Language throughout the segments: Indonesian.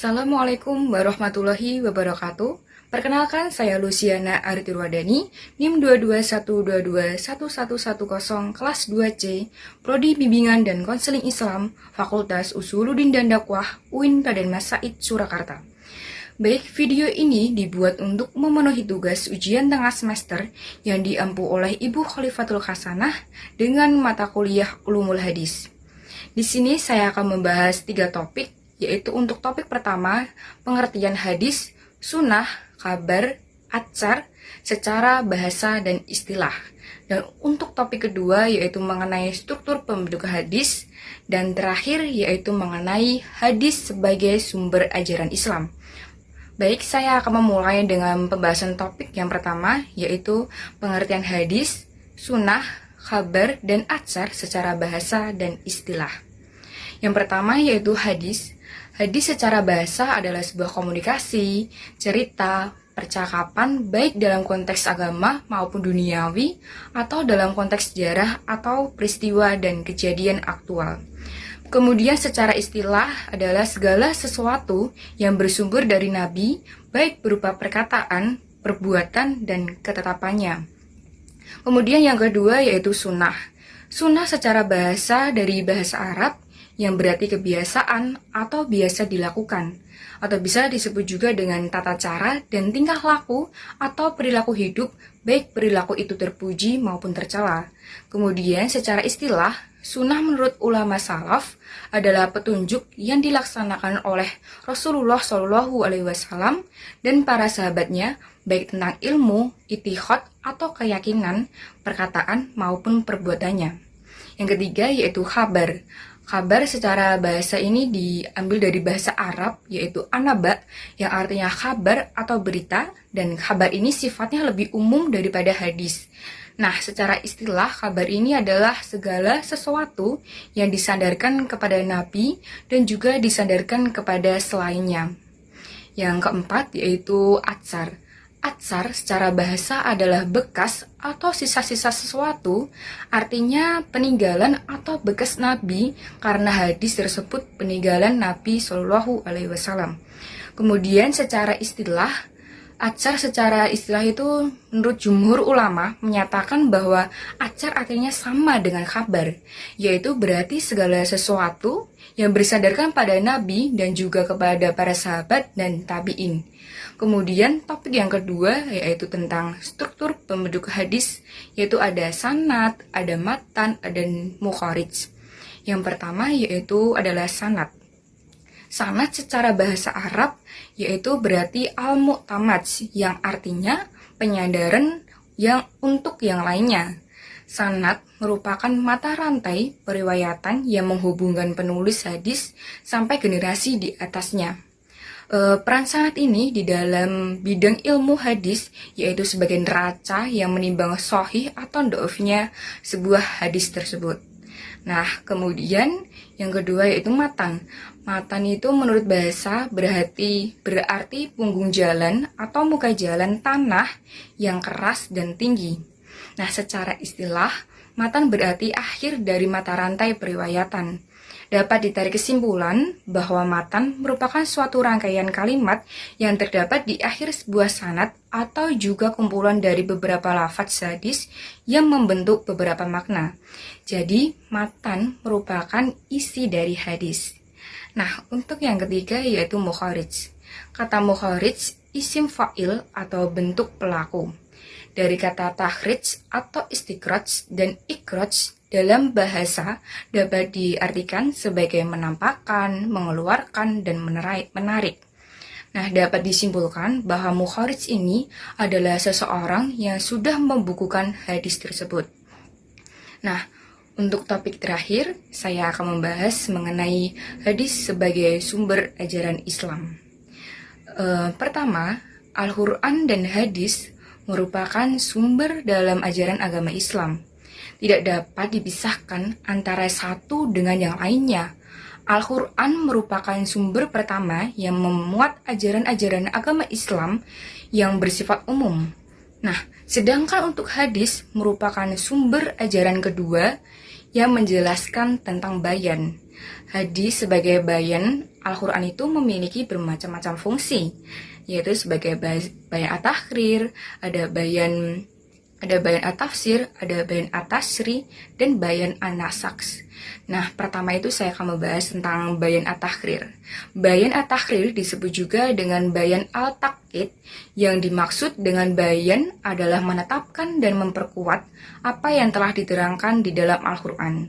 Assalamualaikum warahmatullahi wabarakatuh. Perkenalkan, saya Luciana Aritirwadani, NIM 221221110 kelas 2C, Prodi Bimbingan dan Konseling Islam, Fakultas Usuluddin dan Dakwah, UIN Raden Mas Said, Surakarta. Baik, video ini dibuat untuk memenuhi tugas ujian tengah semester yang diampu oleh Ibu Khalifatul Hasanah dengan mata kuliah Ulumul Hadis. Di sini saya akan membahas 3 topik, yaitu untuk topik pertama, pengertian hadis, sunnah, kabar, atsar, secara bahasa dan istilah. Dan untuk topik kedua yaitu mengenai struktur pembentuk hadis, dan terakhir yaitu mengenai hadis sebagai sumber ajaran Islam. Baik, saya akan memulai dengan pembahasan topik yang pertama, yaitu pengertian hadis, sunnah, kabar, dan atsar secara bahasa dan istilah. Yang pertama yaitu hadis. Hadis secara bahasa adalah sebuah komunikasi, cerita, percakapan baik dalam konteks agama maupun duniawi atau dalam konteks sejarah atau peristiwa dan kejadian aktual. Kemudian secara istilah adalah segala sesuatu yang bersumber dari Nabi, baik berupa perkataan, perbuatan, dan ketetapannya. Kemudian yang kedua yaitu sunnah. Sunnah secara bahasa dari bahasa Arab yang berarti kebiasaan atau biasa dilakukan, atau bisa disebut juga dengan tata cara dan tingkah laku atau perilaku hidup, baik perilaku itu terpuji maupun tercela. Kemudian secara istilah, sunnah menurut ulama salaf adalah petunjuk yang dilaksanakan oleh Rasulullah SAW dan para sahabatnya, baik tentang ilmu, ijtihad atau keyakinan, perkataan maupun perbuatannya. Yang ketiga yaitu khabar. Kabar secara bahasa ini diambil dari bahasa Arab, yaitu anaba, yang artinya kabar atau berita, dan kabar ini sifatnya lebih umum daripada hadis. Nah, secara istilah, kabar ini adalah segala sesuatu yang disandarkan kepada Nabi dan juga disandarkan kepada selainnya. Yang keempat yaitu atsar. Atsar secara bahasa adalah bekas atau sisa-sisa sesuatu, artinya peninggalan atau bekas Nabi, karena hadis tersebut peninggalan Nabi Shallallahu Alaihi Wasallam. Kemudian secara istilah, atsar secara istilah itu menurut jumhur ulama menyatakan bahwa atsar artinya sama dengan kabar, yaitu berarti segala sesuatu yang bersandarkan pada Nabi dan juga kepada para sahabat dan tabi'in. Kemudian topik yang kedua yaitu tentang struktur pembentuk hadis, yaitu ada sanad, ada matan, dan mukharij. Yang pertama yaitu adalah sanad. Sanad secara bahasa Arab yaitu berarti al-mu'tamad, yang artinya penyandaran yang untuk yang lainnya. Sanad merupakan mata rantai periwayatan yang menghubungkan penulis hadis sampai generasi di atasnya. Peran sanad ini di dalam bidang ilmu hadis yaitu sebagai neraca yang menimbang sahih atau dhaifnya sebuah hadis tersebut. Nah, kemudian yang kedua yaitu matan. Matan itu menurut bahasa berarti punggung jalan atau muka jalan tanah yang keras dan tinggi. Nah, secara istilah, matan berarti akhir dari mata rantai periwayatan. Dapat ditarik kesimpulan bahwa matan merupakan suatu rangkaian kalimat yang terdapat di akhir sebuah sanad atau juga kumpulan dari beberapa lafaz hadis yang membentuk beberapa makna. Jadi, matan merupakan isi dari hadis. Nah, untuk yang ketiga yaitu mukharij. Kata mukharij isim fa'il atau bentuk pelaku. Dari kata takhrij atau istikhraj dan ikhraj dalam bahasa dapat diartikan sebagai menampakkan, mengeluarkan, dan menarik. Nah, dapat disimpulkan bahwa mukharij ini adalah seseorang yang sudah membukukan hadis tersebut. Nah, untuk topik terakhir, saya akan membahas mengenai hadis sebagai sumber ajaran Islam. Pertama, Al-Quran dan hadis merupakan sumber dalam ajaran agama Islam. Tidak dapat dipisahkan antara satu dengan yang lainnya. Al-Quran merupakan sumber pertama yang memuat ajaran-ajaran agama Islam yang bersifat umum. Nah, sedangkan untuk hadis merupakan sumber ajaran kedua yang menjelaskan tentang bayan. Hadis sebagai bayan Al-Quran itu memiliki bermacam-macam fungsi, yaitu sebagai bayan at-tahrir, ada bayan at-tafsir, ada bayan at-tasri, dan bayan an-nasakh. Nah, pertama itu saya akan membahas tentang bayan at-tahrir. Bayan at-tahrir disebut juga dengan bayan al-takkid. Yang dimaksud dengan bayan adalah menetapkan dan memperkuat apa yang telah diterangkan di dalam Al-Quran.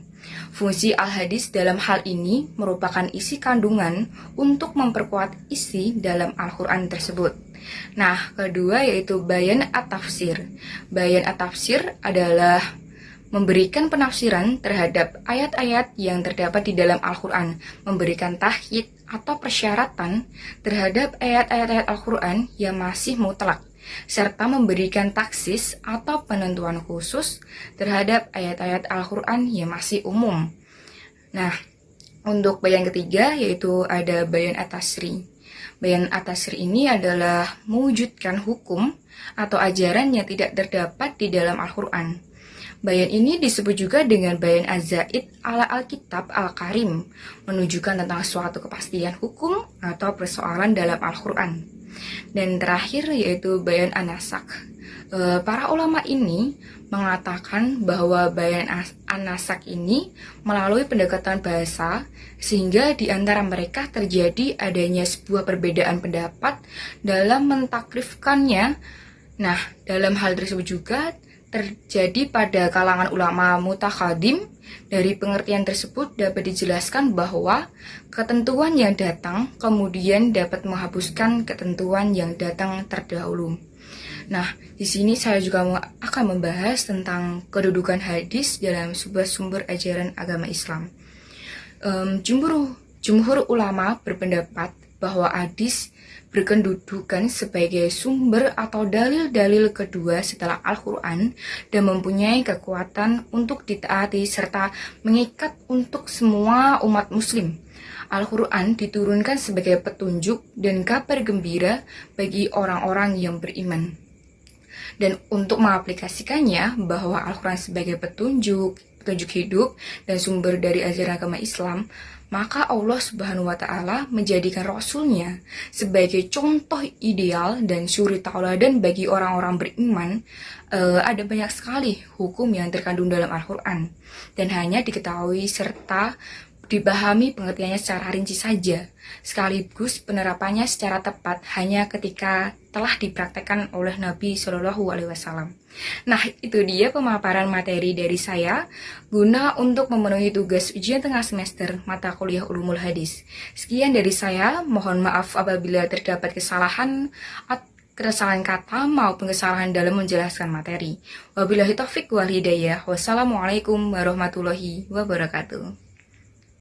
Fungsi al-hadis dalam hal ini merupakan isi kandungan untuk memperkuat isi dalam Al-Quran tersebut. Nah, kedua yaitu bayan at-tafsir. Bayan at-tafsir adalah memberikan penafsiran terhadap ayat-ayat yang terdapat di dalam Al-Quran, memberikan tahyid atau persyaratan terhadap ayat-ayat Al-Quran yang masih mutlak, serta memberikan taksis atau penentuan khusus terhadap ayat-ayat Al-Quran yang masih umum. Nah, untuk bayan ketiga yaitu ada bayan at-tasri. Bayan at-tasri ini adalah mewujudkan hukum atau ajaran yang tidak terdapat di dalam Al-Quran. Bayan ini disebut juga dengan bayan az-zaid ala Alkitab Al-Karim, menunjukkan tentang suatu kepastian hukum atau persoalan dalam Al-Quran. Dan terakhir yaitu bayan an-nasakh. Para ulama ini mengatakan bahwa bayan an-nasakh ini melalui pendekatan bahasa, sehingga di antara mereka terjadi adanya sebuah perbedaan pendapat dalam mentakrifkannya. Nah, dalam hal tersebut juga terjadi pada kalangan ulama mutakhadim. Dari pengertian tersebut dapat dijelaskan bahwa ketentuan yang datang kemudian dapat menghapuskan ketentuan yang datang terdahulu. Nah, di sini saya juga akan membahas tentang kedudukan hadis dalam sebuah sumber ajaran agama Islam. Jumhur ulama berpendapat bahwa hadis berkedudukan sebagai sumber atau dalil-dalil kedua setelah Al-Quran dan mempunyai kekuatan untuk ditaati serta mengikat untuk semua umat muslim. Al-Quran diturunkan sebagai petunjuk dan kabar gembira bagi orang-orang yang beriman. Dan untuk mengaplikasikannya bahwa Al-Quran sebagai petunjuk hidup dan sumber dari ajaran agama Islam, maka Allah Subhanahu wa Ta'ala menjadikan Rasulnya sebagai contoh ideal dan suri tauladan bagi orang-orang beriman. Ada banyak sekali hukum yang terkandung dalam Al-Quran dan hanya diketahui serta dipahami pengertiannya secara rinci saja, sekaligus penerapannya secara tepat hanya ketika telah dipraktekkan oleh Nabi Shallallahu Alaihi Wasallam. Nah, itu dia pemaparan materi dari saya guna untuk memenuhi tugas ujian tengah semester mata kuliah Ulumul Hadis. Sekian dari saya, mohon maaf apabila terdapat kesalahan kata maupun kesalahan dalam menjelaskan materi. Wabillahi taufik wal hidayah. Wassalamualaikum warahmatullahi wabarakatuh.